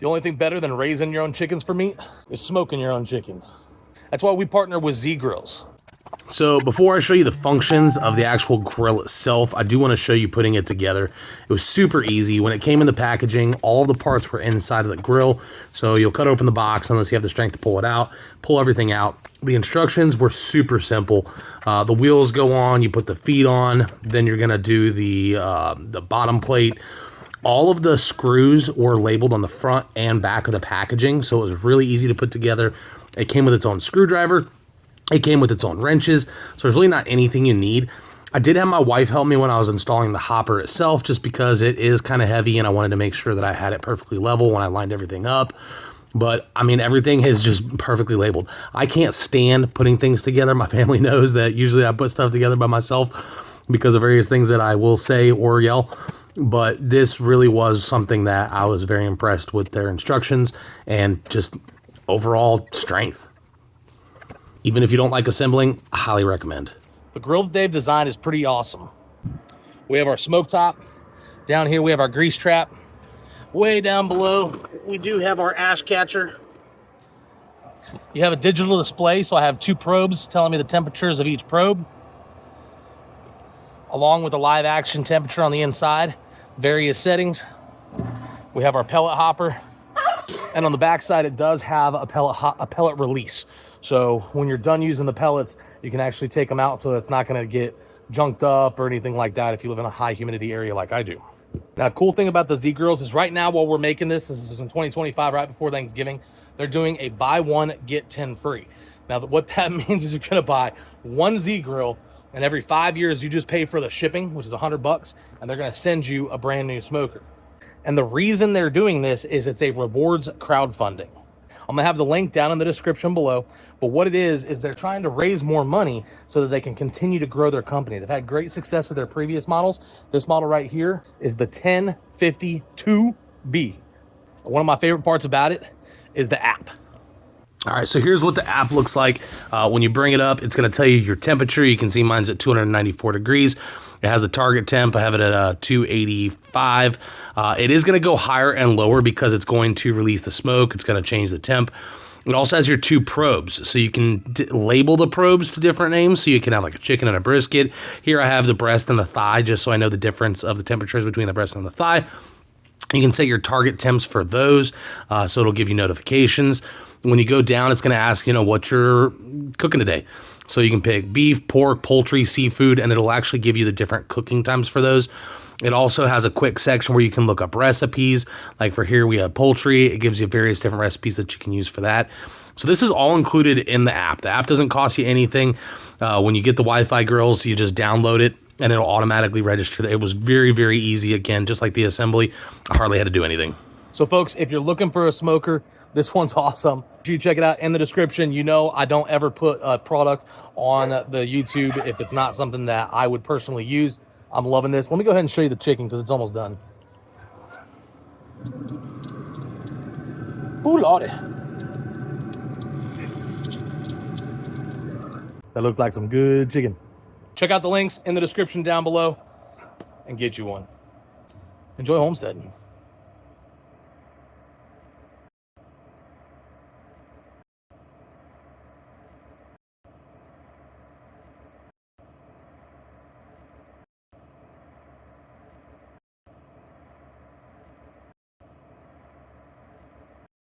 The only thing better than raising your own chickens for meat is smoking your own chickens. That's why we partner with ZGrills. So before I show you the functions of the actual grill itself, I do want to show you putting it together. It was super easy. When it came in the packaging, all of the parts were inside of the grill. So you'll cut open the box unless you have the strength to pull it out, pull everything out. The instructions were super simple. The wheels go on, you put the feet on, then you're gonna do the bottom plate. All of the screws were labeled on the front and back of the packaging, so it was really easy to put together. It came with its own screwdriver. It came with its own wrenches, so there's really not anything you need. I did have my wife help me when I was installing the hopper itself, just because it is kind of heavy and I wanted to make sure that I had it perfectly level when I lined everything up. But I mean, everything is just perfectly labeled. I can't stand putting things together. My family knows that usually I put stuff together by myself because of various things that I will say or yell. But this really was something that I was very impressed with their instructions and just overall strength. Even if you don't like assembling, I highly recommend. The grill that they've designed is pretty awesome. We have our smoke top. Down here we have our grease trap. Way down below, we do have our ash catcher. You have a digital display, so I have 2 probes telling me the temperatures of each probe, along with a live action temperature on the inside, various settings. We have our pellet hopper, and on the back side it does have a pellet release. So when you're done using the pellets, you can actually take them out so it's not gonna get junked up or anything like that if you live in a high humidity area like I do. Now, cool thing about the ZGrills is right now while we're making this is in 2025, right before Thanksgiving, they're doing a buy 1, get 10 free. Now, what that means is you're gonna buy 1 ZGrill, and every 5 years you just pay for the shipping, which is $100, and they're gonna send you a brand new smoker. And the reason they're doing this is it's a rewards crowdfunding. I'm gonna have the link down in the description below, but what it is they're trying to raise more money so that they can continue to grow their company. They've had great success with their previous models. This model right here is the 10502B. One of my favorite parts about it is the app. All right, so here's what the app looks like. When you bring it up, it's gonna tell you your temperature. You can see mine's at 294 degrees. It has the target temp. I have it at 285. It is gonna go higher and lower because it's going to release the smoke. It's gonna change the temp. It also has your 2 probes, so you can label the probes to different names, so you can have like a chicken and a brisket. Here I have the breast and the thigh, just so I know the difference of the temperatures between the breast and the thigh. You can set your target temps for those, so it'll give you notifications. When you go down, it's gonna ask, you know, what you're cooking today. So you can pick beef, pork, poultry, seafood, and it'll actually give you the different cooking times for those. It also has a quick section where you can look up recipes. Like for here, we have poultry. It gives you various different recipes that you can use for that. So this is all included in the app. The app doesn't cost you anything. When you get the Wi-Fi grills, you just download it and it'll automatically register. It was very, very easy. Again, just like the assembly, I hardly had to do anything. So folks, if you're looking for a smoker, this one's awesome. If you check it out in the description, you know I don't ever put a product on the YouTube if it's not something that I would personally use. I'm loving this. Let me go ahead and show you the chicken because it's almost done. Ooh, lordy. That looks like some good chicken. Check out the links in the description down below and get you one. Enjoy homesteading.